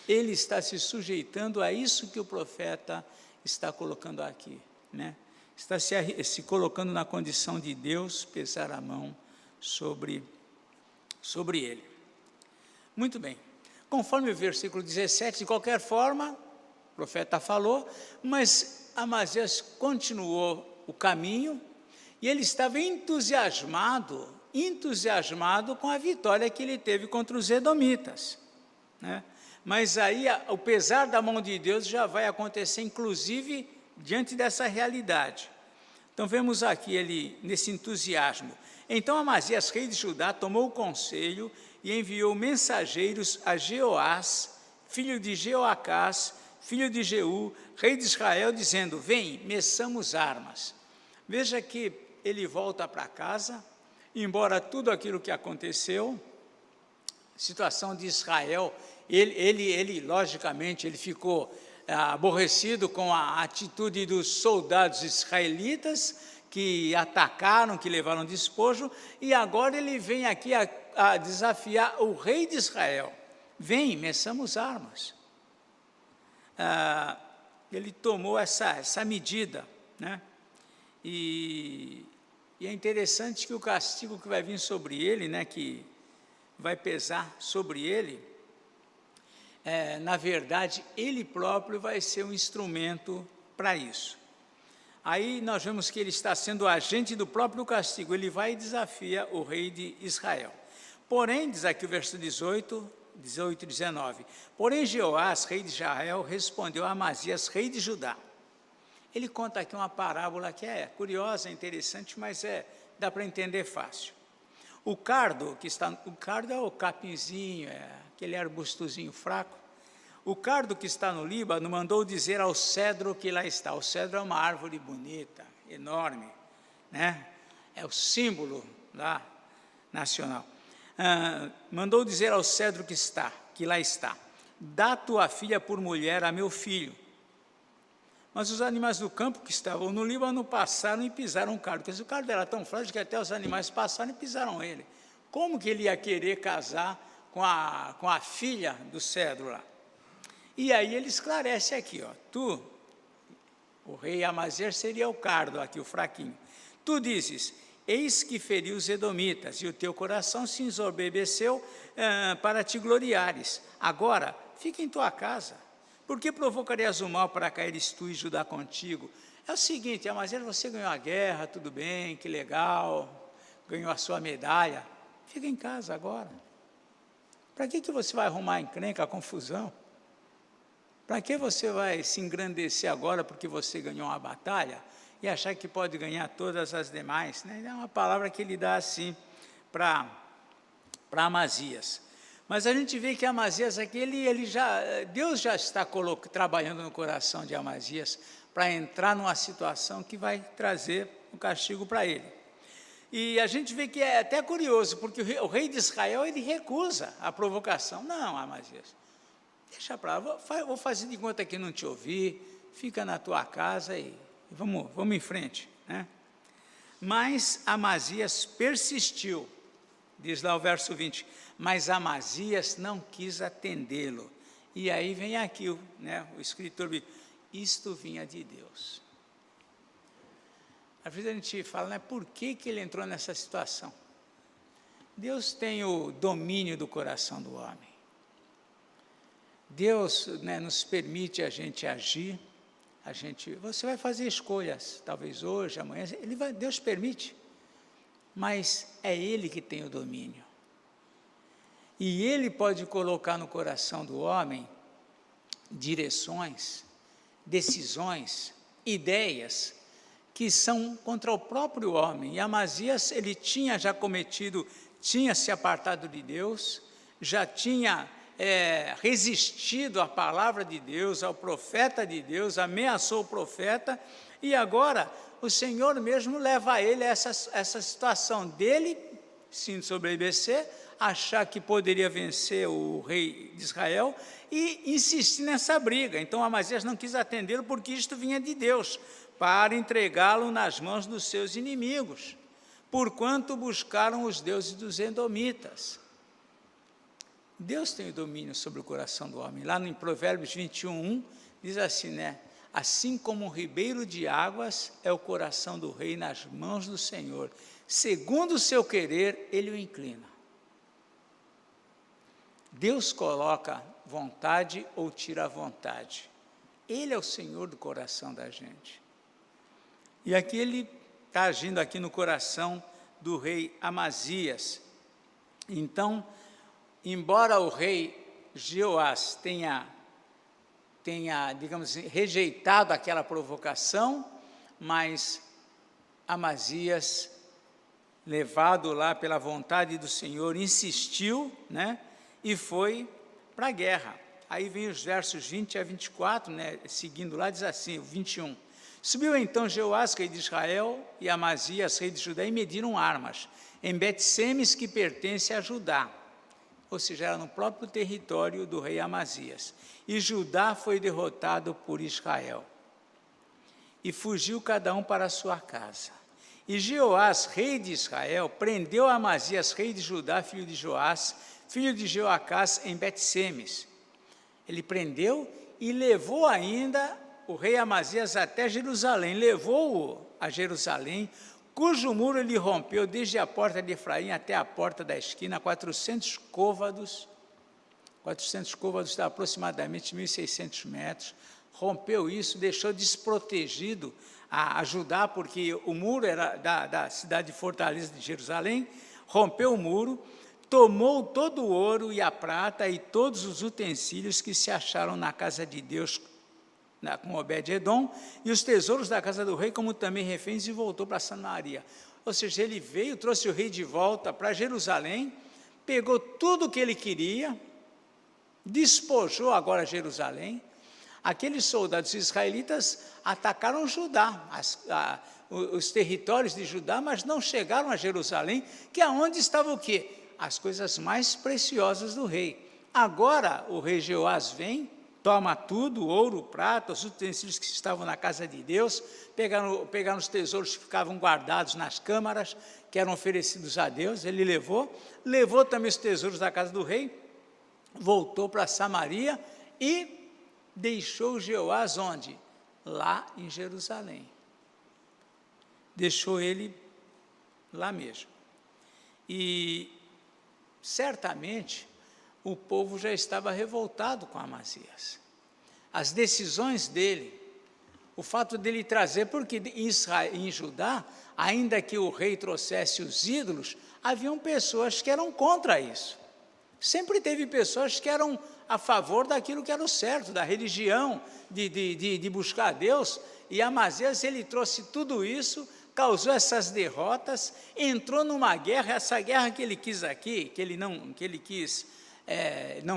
ele está se sujeitando a isso que o profeta está colocando aqui, né? Está se colocando na condição de Deus pesar a mão sobre ele. Muito bem. Conforme o versículo 17, de qualquer forma, o profeta falou, mas Amazias continuou o caminho e ele estava entusiasmado com a vitória que ele teve contra os edomitas, né? Mas aí o pesar da mão de Deus já vai acontecer, inclusive, diante dessa realidade. Então, vemos aqui ele, nesse entusiasmo. Então, Amazias, rei de Judá, tomou o conselho e enviou mensageiros a Jeoás, filho de Jeoacás, filho de Jeú, rei de Israel, dizendo, vem, meçamos armas. Veja que ele volta para casa, embora tudo aquilo que aconteceu, situação de Israel, ele logicamente, ele ficou aborrecido com a atitude dos soldados israelitas que atacaram, que levaram despojo, e agora ele vem aqui a desafiar o rei de Israel. Vem, meçamos armas. Ele tomou essa medida, né? E E é interessante que o castigo que vai vir sobre ele, né, que vai pesar sobre ele, na verdade, ele próprio vai ser um instrumento para isso. Aí nós vemos que ele está sendo o agente do próprio castigo, ele vai e desafia o rei de Israel. Porém, diz aqui o verso 18 e 19, porém Jeoás, rei de Israel, respondeu a Amazias, rei de Judá. Ele conta aqui uma parábola que é curiosa, interessante, mas dá para entender fácil. O cardo é o capinzinho, aquele arbustozinho fraco. O cardo que está no Líbano mandou dizer ao cedro que lá está. O cedro é uma árvore bonita, enorme, né? É o símbolo lá nacional. Mandou dizer ao cedro que lá está, dá tua filha por mulher a meu filho. Mas os animais do campo que estavam no Líbano passaram e pisaram o cardo, porque o cardo era tão frágil que até os animais passaram e pisaram ele. Como que ele ia querer casar com a filha do cedro lá? E aí ele esclarece aqui, tu, o rei Amazias seria o cardo aqui, o fraquinho. Tu dizes, eis que feri os edomitas, e o teu coração se ensoberbeceu para te gloriares. Agora, fica em tua casa. Por que provocarias o mal para caíres tu e Judá contigo? É o seguinte, Amazias, você ganhou a guerra, tudo bem, que legal, ganhou a sua medalha. Fica em casa agora. Para que você vai arrumar encrenca, confusão? Para que você vai se engrandecer agora porque você ganhou uma batalha e achar que pode ganhar todas as demais? Né? É uma palavra que ele dá assim para Amazias. Mas a gente vê que Amazias aqui, Deus já está trabalhando no coração de Amazias para entrar numa situação que vai trazer um castigo para ele. E a gente vê que é até curioso, porque o rei de Israel, ele recusa a provocação. Não, Amazias, deixa para lá, vou fazer de conta que não te ouvi, fica na tua casa e vamos em frente. Né? Mas Amazias persistiu, diz lá o verso 20, mas Amazias não quis atendê-lo. E aí vem aqui o escritor, isto vinha de Deus. Às vezes a gente fala, por que ele entrou nessa situação? Deus tem o domínio do coração do homem. Deus nos permite a gente agir, você vai fazer escolhas, talvez hoje, amanhã, Deus permite, mas é Ele que tem o domínio. E Ele pode colocar no coração do homem direções, decisões, ideias, que são contra o próprio homem. E Amazias, ele tinha se apartado de Deus, já tinha resistido à palavra de Deus, ao profeta de Deus, ameaçou o profeta, e agora o Senhor mesmo leva ele a essa situação dele se ensoberbecer, achar que poderia vencer o rei de Israel e insistir nessa briga. Então Amazias não quis atendê-lo porque isto vinha de Deus, para entregá-lo nas mãos dos seus inimigos, porquanto buscaram os deuses dos edomitas. Deus tem o domínio sobre o coração do homem. Lá no Provérbios 21:1, diz assim, assim como um ribeiro de águas é o coração do rei nas mãos do Senhor, segundo o seu querer, ele o inclina. Deus coloca vontade ou tira a vontade. Ele é o Senhor do coração da gente. E aqui ele está agindo aqui no coração do rei Amazias. Então, embora o rei Jeoás tenha, digamos assim, rejeitado aquela provocação, mas Amazias, levado lá pela vontade do Senhor, insistiu, e foi para a guerra. Aí vem os versos 20 a 24, seguindo lá, diz assim, o 21. Subiu então Jeoás, rei de Israel, e Amazias, rei de Judá, e mediram armas em Bet-Semes, que pertence a Judá, ou seja, era no próprio território do rei Amazias. E Judá foi derrotado por Israel. E fugiu cada um para a sua casa. E Jeoás, rei de Israel, prendeu Amazias, rei de Judá, filho de Joás, filho de Jeoacás, em Bet-Semes. Ele prendeu e levou ainda o rei Amazias até Jerusalém, levou-o a Jerusalém cujo muro ele rompeu desde a porta de Efraim até a porta da esquina, 400 côvados dá aproximadamente 1.600 metros, rompeu isso, deixou desprotegido a Judá, porque o muro era da cidade de Fortaleza de Jerusalém, rompeu o muro, tomou todo o ouro e a prata e todos os utensílios que se acharam na casa de Deus, com Obed-edom, e os tesouros da casa do rei, como também reféns, e voltou para Samaria. Ou seja, ele veio, trouxe o rei de volta para Jerusalém, pegou tudo o que ele queria, despojou agora Jerusalém. Aqueles soldados israelitas atacaram Judá, os territórios de Judá, mas não chegaram a Jerusalém, que é onde estava o quê? As coisas mais preciosas do rei. Agora o rei Jeoás vem, toma tudo, ouro, prata, os utensílios que estavam na casa de Deus, pegaram os tesouros que ficavam guardados nas câmaras, que eram oferecidos a Deus, ele levou também os tesouros da casa do rei, voltou para Samaria e deixou Jeoás onde? Lá em Jerusalém. Deixou ele lá mesmo. E certamente o povo já estava revoltado com Amazias. As decisões dele, o fato dele trazer, porque em Judá, ainda que o rei trouxesse os ídolos, haviam pessoas que eram contra isso. Sempre teve pessoas que eram a favor daquilo que era o certo, da religião, de buscar a Deus, e Amazias, ele trouxe tudo isso, causou essas derrotas, entrou numa guerra, essa guerra que ele quis aqui, que ele não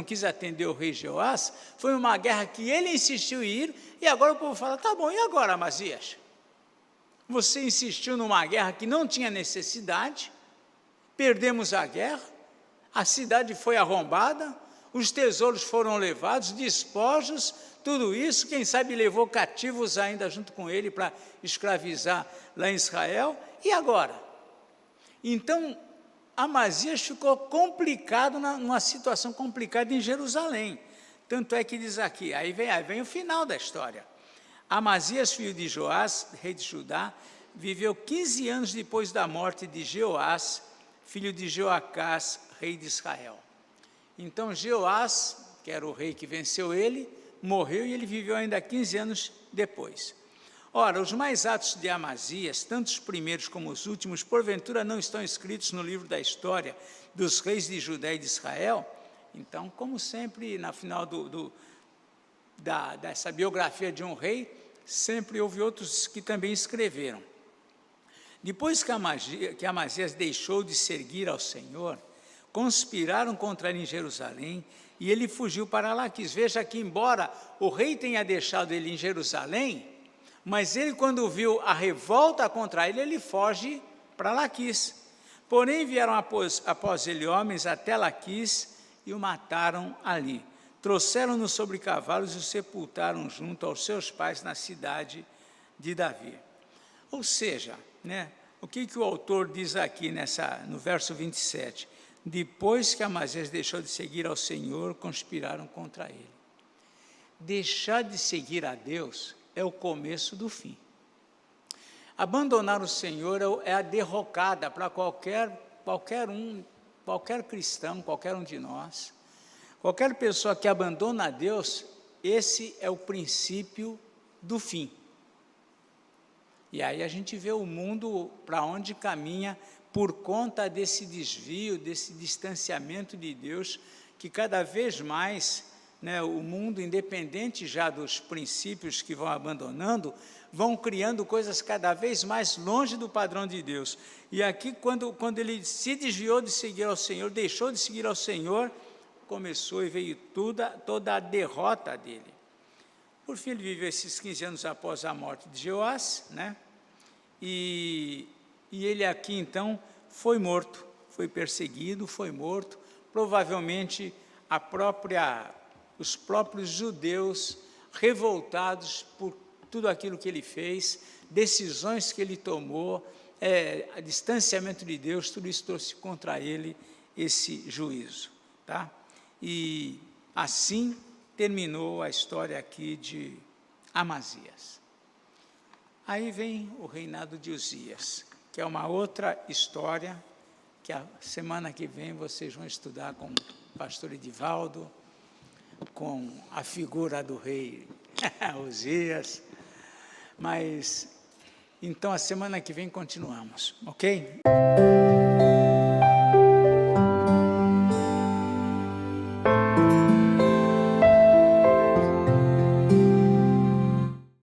quis atender o rei Jeoás, foi uma guerra que ele insistiu em ir, e agora o povo fala, tá bom, e agora, Amazias? Você insistiu numa guerra que não tinha necessidade, perdemos a guerra, a cidade foi arrombada, os tesouros foram levados, despojos, tudo isso, quem sabe levou cativos ainda junto com ele para escravizar lá em Israel, e agora? Então, Amazias ficou complicado, numa situação complicada em Jerusalém, tanto é que diz aqui, aí vem o final da história. Amazias, filho de Joás, rei de Judá, viveu 15 anos depois da morte de Jeoás, filho de Joacás, rei de Israel. Então Jeoás, que era o rei que venceu ele, morreu e ele viveu ainda 15 anos depois. Ora, os mais atos de Amazias, tanto os primeiros como os últimos, porventura não estão escritos no livro da história dos reis de Judá e de Israel? Então, como sempre, no final dessa biografia de um rei, sempre houve outros que também escreveram. Depois que Amazias deixou de servir ao Senhor, conspiraram contra ele em Jerusalém, e ele fugiu para Laquis. Veja que, embora o rei tenha deixado ele em Jerusalém, mas ele, quando viu a revolta contra ele, ele foge para Laquis. Porém, vieram após ele homens até Laquis e o mataram ali. Trouxeram-no sobre cavalos e o sepultaram junto aos seus pais na cidade de Davi. Ou seja, o que o autor diz aqui no verso 27? Depois que Amazias deixou de seguir ao Senhor, conspiraram contra ele. Deixar de seguir a Deus é o começo do fim. Abandonar o Senhor é a derrocada para qualquer cristão, qualquer um de nós. Qualquer pessoa que abandona a Deus, esse é o princípio do fim. E aí a gente vê o mundo para onde caminha por conta desse desvio, desse distanciamento de Deus, que cada vez mais, o mundo, independente já dos princípios que vão abandonando, vão criando coisas cada vez mais longe do padrão de Deus. E aqui, quando ele se desviou de seguir ao Senhor, deixou de seguir ao Senhor, começou e veio toda a derrota dele. Por fim, ele viveu esses 15 anos após a morte de Jeoás, e ele aqui, então, foi morto, foi perseguido, foi morto. Provavelmente, os próprios judeus, revoltados por tudo aquilo que ele fez, decisões que ele tomou, distanciamento de Deus, tudo isso trouxe contra ele esse juízo. E assim terminou a história aqui de Amazias. Aí vem o reinado de Uzias, que é uma outra história, que a semana que vem vocês vão estudar com o pastor Edivaldo, com a figura do rei Uzias. Mas, então, a semana que vem continuamos, ok?